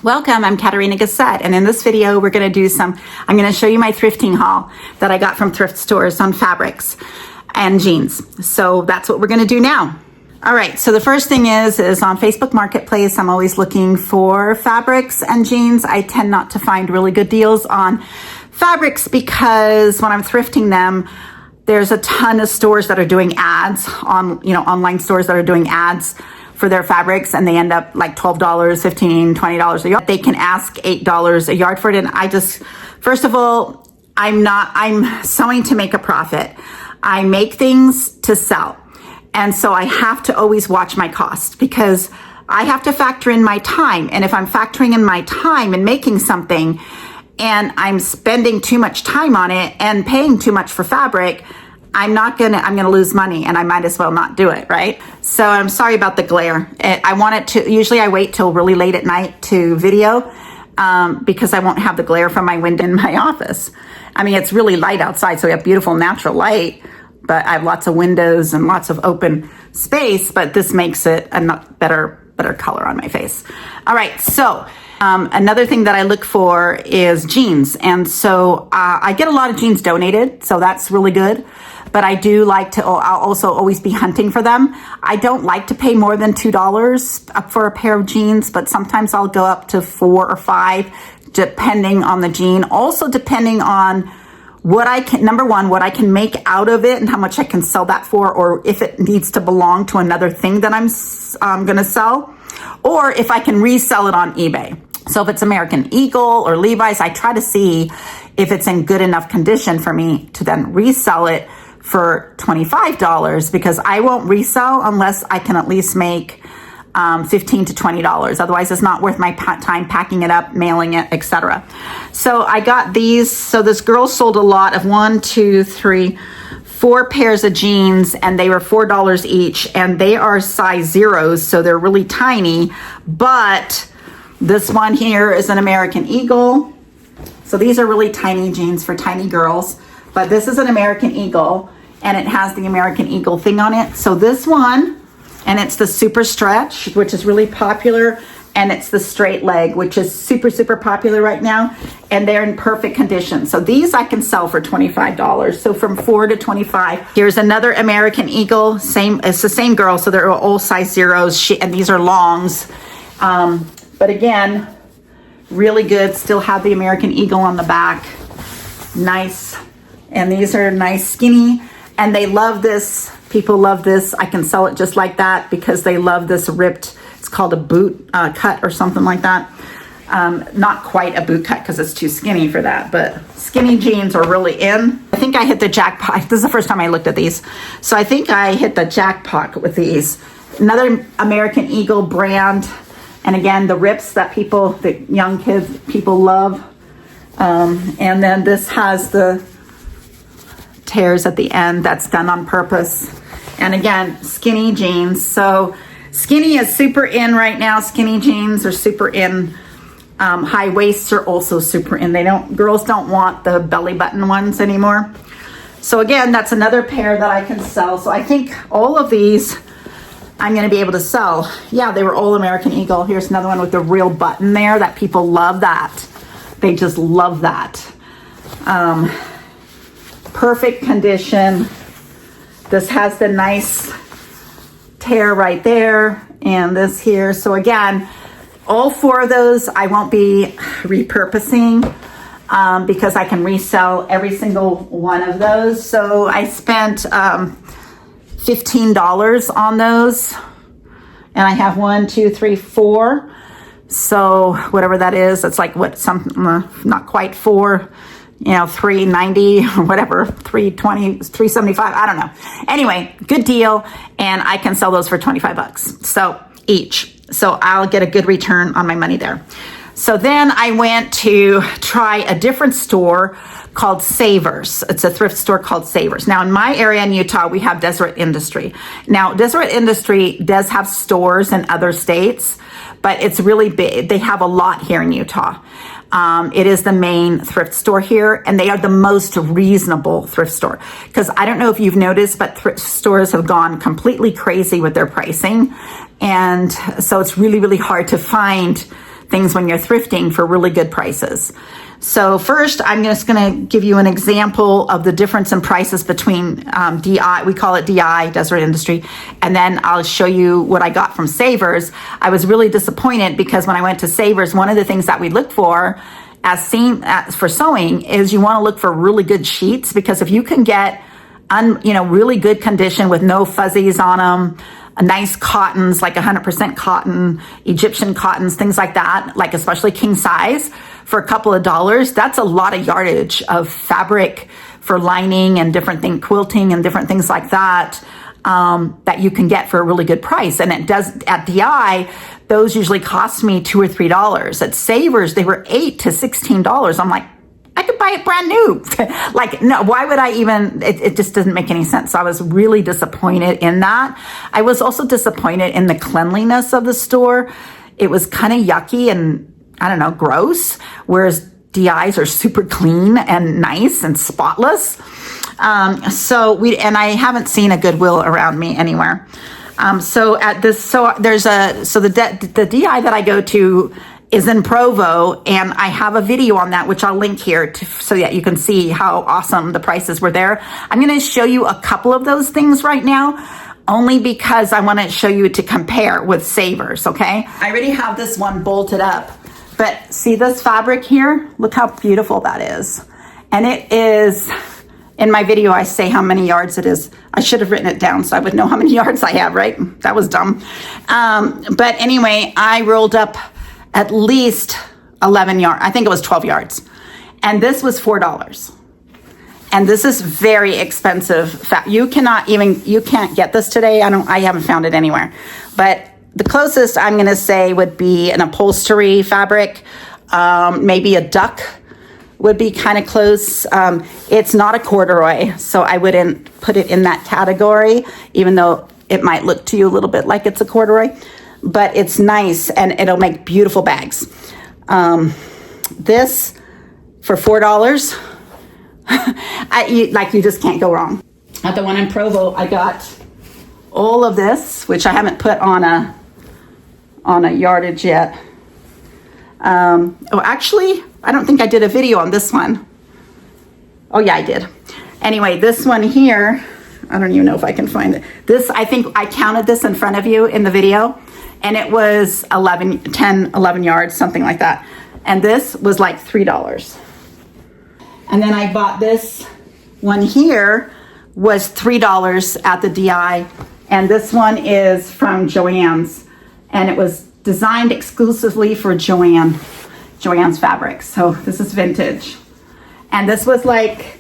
Welcome, I'm Katerina and in this video we're going to do I'm going to show you my thrifting haul that I got from thrift stores on fabrics and jeans. So that's what we're going to do now. All right, so the first thing is on Facebook Marketplace, I'm always looking for fabrics and jeans. I tend not to find really good deals on fabrics because when I'm thrifting them, there's a ton of stores that are doing ads on, online stores that are doing ads for their fabrics, and they end up like $12, $15, $20 a yard. They can ask $8 a yard for it. And I just, first of all, I'm sewing to make a profit. I make things to sell. And so I have to always watch my cost because I have to factor in my time. And if I'm factoring in my time and making something and I'm spending too much time on it and paying too much for fabric, I'm gonna lose money, and I might as well not do it, right? So I'm sorry about the glare. Usually I wait till really late at night to video because I won't have the glare from my window in my office. I mean, it's really light outside, so we have beautiful natural light, but I have lots of windows and lots of open space, but this makes it a better color on my face. All right, so another thing that I look for is jeans. And so I get a lot of jeans donated, so that's really good. But I do like to, I'll also always be hunting for them. I don't like to pay more than $2 for a pair of jeans, but sometimes I'll go up to $4 or $5, depending on the jean. Also depending on what I can make out of it and how much I can sell that for, or if it needs to belong to another thing that I'm gonna sell, or if I can resell it on eBay. So if it's American Eagle or Levi's, I try to see if it's in good enough condition for me to then resell it for $25, because I won't resell unless I can at least make $15 to $20. Otherwise, it's not worth my time packing it up, mailing it, etc. So I got these. So this girl sold a lot of 4 pairs of jeans, and they were $4 each, and they are size zeros, so they're really tiny. But this one here is an American Eagle. So these are really tiny jeans for tiny girls, but this is an American Eagle, and it has the American Eagle thing on it. So this one, and it's the super stretch, which is really popular, and it's the straight leg, which is super popular right now, and they're in perfect condition. So these I can sell for $25. So from $4 to $25. Here's another American Eagle, it's the same girl, so they're all size zeros, and these are longs. But again, really good, still have the American Eagle on the back. Nice. And these are nice skinny, and they love this. People love this. I can sell it just like that because they love this ripped, it's called a boot cut or something like that. Not quite a boot cut because it's too skinny for that, but skinny jeans are really in. I think I hit the jackpot. This is the first time I looked at these. So I think I hit the jackpot with these. Another American Eagle brand. And again, the rips that the young people love. And then this has the tears at the end. That's done on purpose. And again, skinny jeans. So skinny is super in right now. Skinny jeans are super in. High waists are also super in. Girls don't want the belly button ones anymore. So again, that's another pair that I can sell. So I think all of these I'm going to be able to sell. Yeah, they were all American Eagle. Here's another one with the real button there that people love that. They just love that. Perfect condition. This has the nice tear right there, and this here. So again, all 4 of those I won't be repurposing because I can resell every single one of those. So I spent $15 on those, and I have 1, 2, 3, 4. So whatever that is, it's like not quite 4, $3.90 or whatever, $3.20, $3.75. I don't know. Anyway, good deal, and I can sell those for $25. So each. So I'll get a good return on my money there. So then I went to try a different store called Savers. It's a thrift store called Savers. Now in my area in Utah, we have Deseret Industry. Now Deseret Industry does have stores in other states, but it's really big. They have a lot here in Utah. It is the main thrift store here, and they are the most reasonable thrift store. Because I don't know if you've noticed, but thrift stores have gone completely crazy with their pricing. And so it's really, really hard to find things when you're thrifting for really good prices. So first, I'm just going to give you an example of the difference in prices between DI, we call it DI, Deseret Industry, and then I'll show you what I got from Savers. I was really disappointed because when I went to Savers, one of the things that we look for for sewing is you want to look for really good sheets, because if you can get really good condition with no fuzzies on them, nice cottons, like 100% cotton, Egyptian cottons, things like that, like especially king size, for a couple of dollars, that's a lot of yardage of fabric for lining and different thing, quilting and different things like that, that you can get for a really good price. And it does at DI, those usually cost me $2 or $3. At Savers, they were $8 to $16. I'm like, I could buy it brand new. Like, no, why would I even, it just doesn't make any sense. So I was really disappointed in that. I was also disappointed in the cleanliness of the store. It was kind of yucky and, I don't know, gross, whereas DIs are super clean and nice and spotless. And I haven't seen a Goodwill around me anywhere. The DI that I go to is in Provo, and I have a video on that, which I'll link here so that you can see how awesome the prices were there. I'm going to show you a couple of those things right now, only because I want to show you to compare with Savers, okay? I already have this one bolted up, but see this fabric here? Look how beautiful that is. And it is, in my video, I say how many yards it is. I should have written it down so I would know how many yards I have, right? That was dumb. But anyway, I rolled up at least 11 yards. I think it was 12 yards. And this was $4. And this is very expensive. You can't get this today. I haven't found it anywhere. But the closest I'm going to say would be an upholstery fabric. Maybe a duck would be kind of close. It's not a corduroy, so I wouldn't put it in that category, even though it might look to you a little bit like it's a corduroy. But it's nice and it'll make beautiful bags. This for $4, you just can't go wrong. At the one in Provo, I got all of this, which I haven't put on a yardage yet. Actually, I don't think I did a video on this one. Oh yeah, I did. Anyway, this one here, I don't even know if I can find it. This, I think I counted this in front of you in the video, and it was 11 yards, something like that. And this was like $3. And then I bought this one here, was $3 at the DI. And this one is from Joann's, and it was designed exclusively for Joann's fabrics. So this is vintage. And this was like,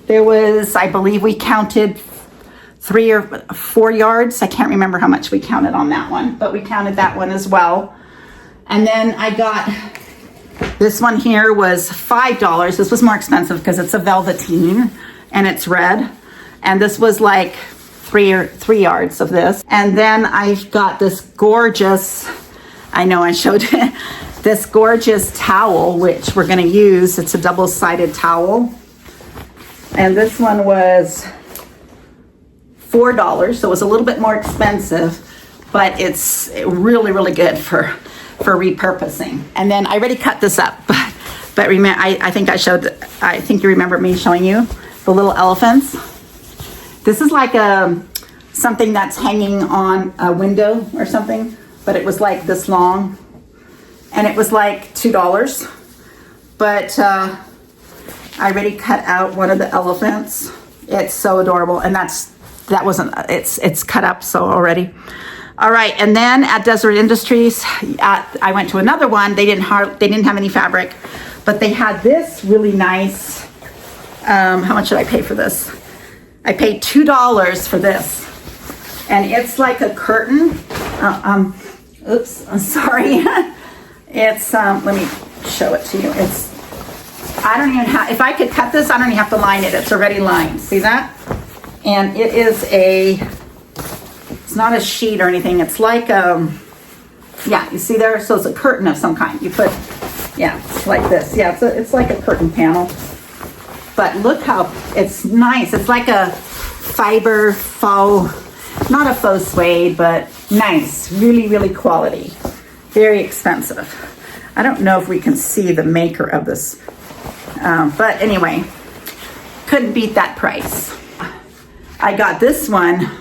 there was, I believe we counted 3 or 4 yards. I can't remember how much we counted on that one, but we counted that one as well. And then I got this one here, was $5. This was more expensive because it's a velveteen and it's red. And this was like 3 yards of this. And then I've got this gorgeous, I know I showed this gorgeous towel, which we're going to use. It's a double-sided towel. And this one was $4, so it was a little bit more expensive, but it's really, really good for repurposing. And then I already cut this up, but remember, I think you remember me showing you the little elephants. This is like something that's hanging on a window or something, but it was like this long, and it was like $2. But I already cut out one of the elephants. It's so adorable, and it's cut up so already. All right, and then at Deseret Industries, I went to another one. They didn't have any fabric, but they had this really nice. How much did I pay for this? I paid $2 for this, and it's like a curtain. Oops, I'm sorry. It's let me show it to you. I don't even have. If I could cut this, I don't even have to line it. It's already lined. See that? And it is it's not a sheet or anything. It's like, yeah, you see there? So it's a curtain of some kind. You put, yeah, like this. Yeah, it's like a curtain panel. But look how, it's nice. It's like a fiber faux, not a faux suede, but nice. Really, really quality. Very expensive. I don't know if we can see the maker of this, but anyway, couldn't beat that price. I got this one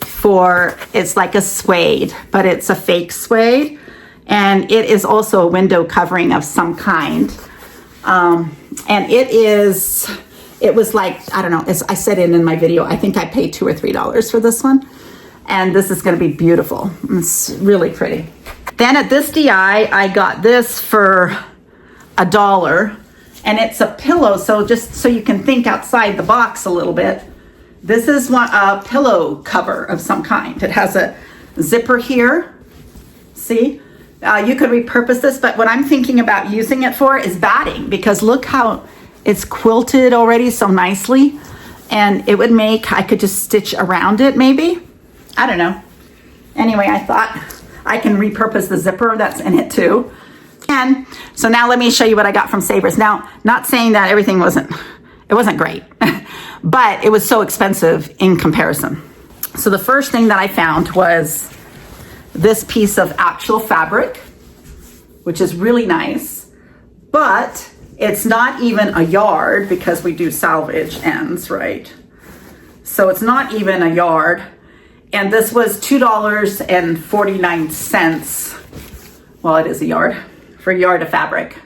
for, it's like a suede, but it's a fake suede, and it is also a window covering of some kind. And it was like, I don't know, I said it in my video, I think I paid $2 or $3 for this one. And this is gonna be beautiful. It's really pretty. Then at this DI, I got this for $1, and it's a pillow, so just so you can think outside the box a little bit. This is a pillow cover of some kind. It has a zipper here, see? You could repurpose this, but what I'm thinking about using it for is batting, because look how it's quilted already so nicely, and it would make, I could just stitch around it maybe. I don't know. Anyway, I thought I can repurpose the zipper that's in it too. And so now let me show you what I got from Savers. Now, not saying that everything wasn't great, but it was so expensive in comparison. So the first thing that I found was this piece of actual fabric, which is really nice, but it's not even a yard because we do salvage ends, right? So it's not even a yard. And this was $2.49. Well, it is a yard, for a yard of fabric.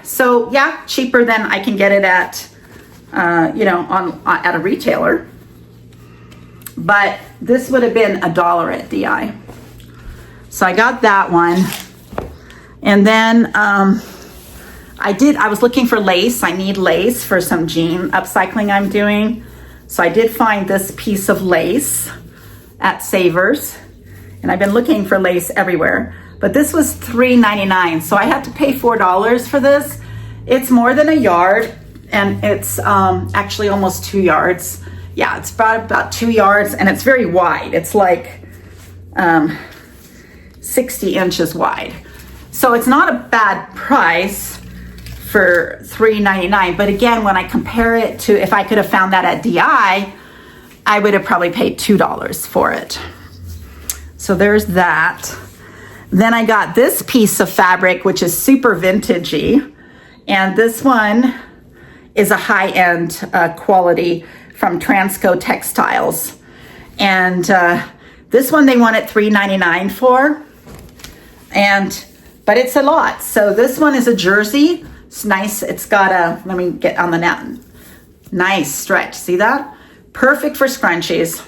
So yeah, cheaper than I can get it at, at a retailer. But this would have been $1 at DI. So I got that one. And then I was looking for lace. I need lace for some jean upcycling I'm doing. So I did find this piece of lace at Savers. And I've been looking for lace everywhere. But this was $3.99. So I had to pay $4 for this. It's more than a yard. And it's actually almost 2 yards. Yeah, it's about 2 yards, and it's very wide. It's like 60 inches wide. So it's not a bad price for $3.99. But again, when I compare it to, if I could have found that at DI, I would have probably paid $2 for it. So there's that. Then I got this piece of fabric, which is super vintagey. And this one is a high-end quality from Transco Textiles. And this one they wanted $3.99 for. But it's a lot. So this one is a jersey. It's nice. It's got a, let me get on the net. Nice stretch. See that? Perfect for scrunchies.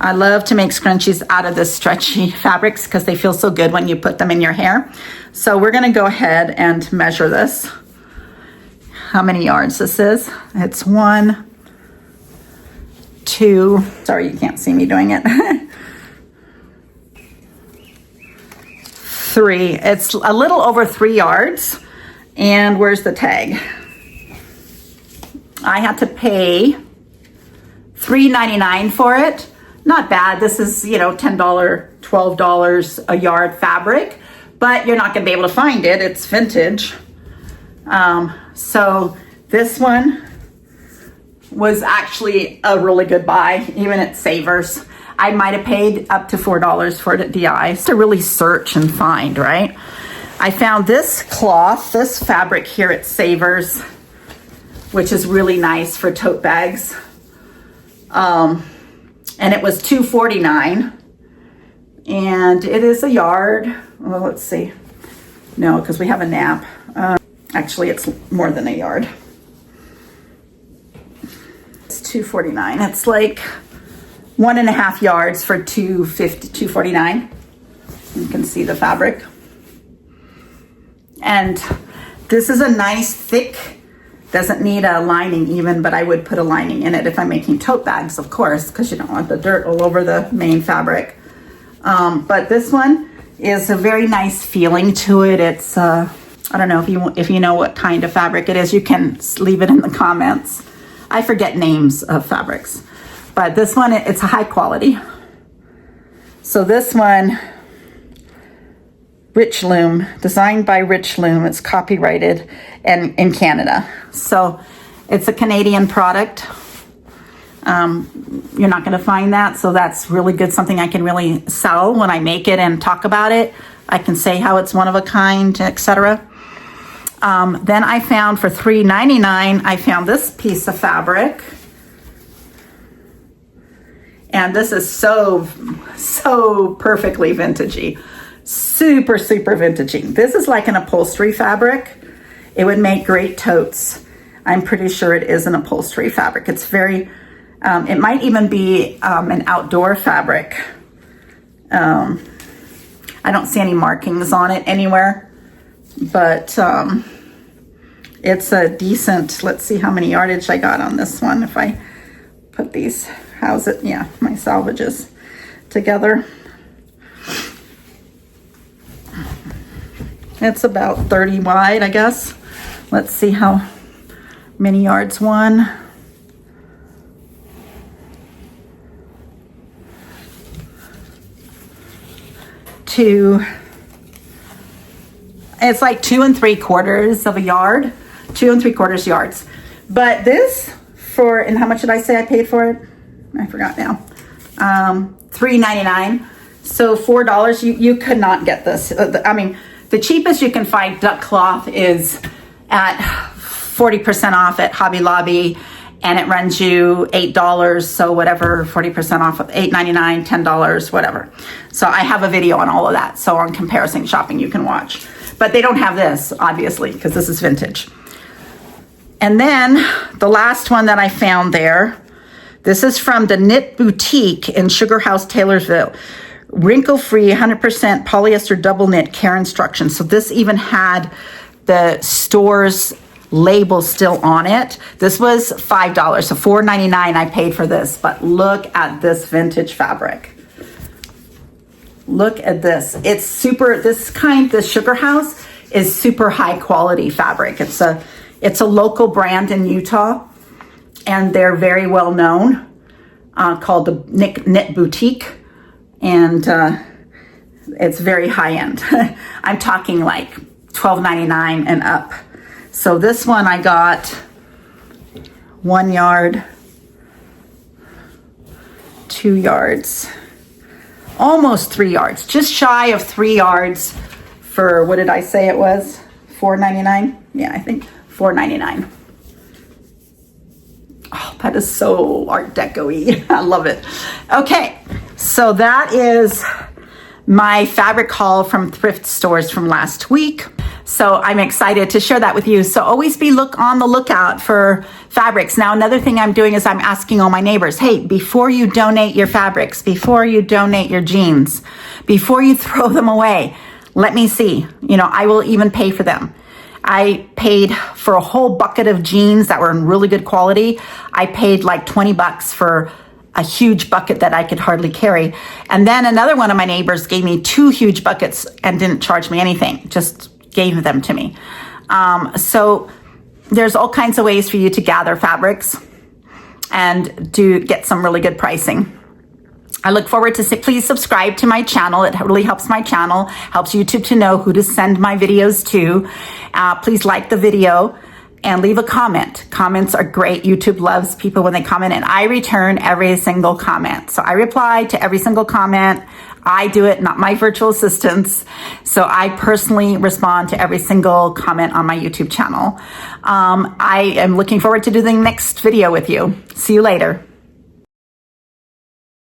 I love to make scrunchies out of this stretchy fabrics because they feel so good when you put them in your hair. So we're going to go ahead and measure this. How many yards this is? It's 1, 2, sorry, you can't see me doing it. 3, it's a little over 3 yards. And where's the tag? I had to pay $3.99 for it. Not bad. This is, $10, $12 a yard fabric, but you're not going to be able to find it. It's vintage. So this one was actually a really good buy, even at Savers. I might have paid up to $4 for it at DI to really search and find, right? I found this cloth, this fabric here at Savers, which is really nice for tote bags. And it was $2.49, and it is a yard. Well, let's see. No, because we have a nap. Actually, it's more than a yard. It's $2.49. It's like 1.5 yards for $2.49. You can see the fabric. And this is a nice thick, doesn't need a lining even, but I would put a lining in it if I'm making tote bags, of course, because you don't want the dirt all over the main fabric. But this one is a very nice feeling to it. It's, I don't know if you know what kind of fabric it is, you can leave it in the comments. I forget names of fabrics, but this one, it's a high quality. So this one, Rich Loom, designed by Rich Loom. It's copyrighted and in Canada. So it's a Canadian product. You're not going to find that. So that's really good. Something I can really sell when I make it and talk about it. I can say how it's one of a kind, etc. Then I found for $3.99, I found this piece of fabric. And this is so perfectly vintagey. Super vintagey. This is like an upholstery fabric. It would make great totes. I'm pretty sure it is an upholstery fabric. It's very, it might even be an outdoor fabric. I don't see any markings on it anywhere, but it's a decent, let's see how many yardage I got on this one. If I put these, how's it? Yeah, my salvages together. It's about 30 wide, I guess. Let's see how many yards. 1, 2, it's like 2 3/4 of a yard, 2 3/4 yards. But this for, and how much did I say I paid for it? I forgot now. $3.99. So $4. You could not get this. I mean, the cheapest you can find duck cloth is at 40% off at Hobby Lobby, and it runs you $8. So whatever, 40% off of $8.99, $10, whatever. So I have a video on all of that. So on comparison shopping, you can watch. But they don't have this, obviously, because this is vintage. And then the last one that I found there, this is from the Knit Boutique in Sugar House, Taylorsville. Wrinkle-free, 100% polyester double knit care instructions. So this even had the store's label still on it. This was $5, so $4.99 I paid for this. But look at this vintage fabric. Look at this. It's super, this Sugar House is super high quality fabric. It's a local brand in Utah, and they're very well known, called the Knit Boutique. And it's very high end. I'm talking like $12.99 and up. So this one I got 1 yard, 2 yards, almost 3 yards, just shy of 3 yards for, what did I say it was? $4.99? Yeah, I think $4.99. Oh, that is so Art Deco-y. I love it. Okay, so that is my fabric haul from thrift stores from last week. So I'm excited to share that with you. So always be on the lookout for fabrics. Now, another thing I'm doing is I'm asking all my neighbors, hey, before you donate your fabrics, before you donate your jeans, before you throw them away, let me see. You know, I will even pay for them. I paid for a whole bucket of jeans that were in really good quality. I paid like $20 for a huge bucket that I could hardly carry. And then another one of my neighbors gave me 2 huge buckets and didn't charge me anything, just gave them to me. So there's all kinds of ways for you to gather fabrics and get some really good pricing. I look forward to please subscribe to my channel. It really helps my channel, helps YouTube to know who to send my videos to. Please like the video and leave a comment. Comments are great. YouTube loves people when they comment, and I return every single comment. So I reply to every single comment. I do it, not my virtual assistants. So I personally respond to every single comment on my YouTube channel. I am looking forward to doing the next video with you. See you later.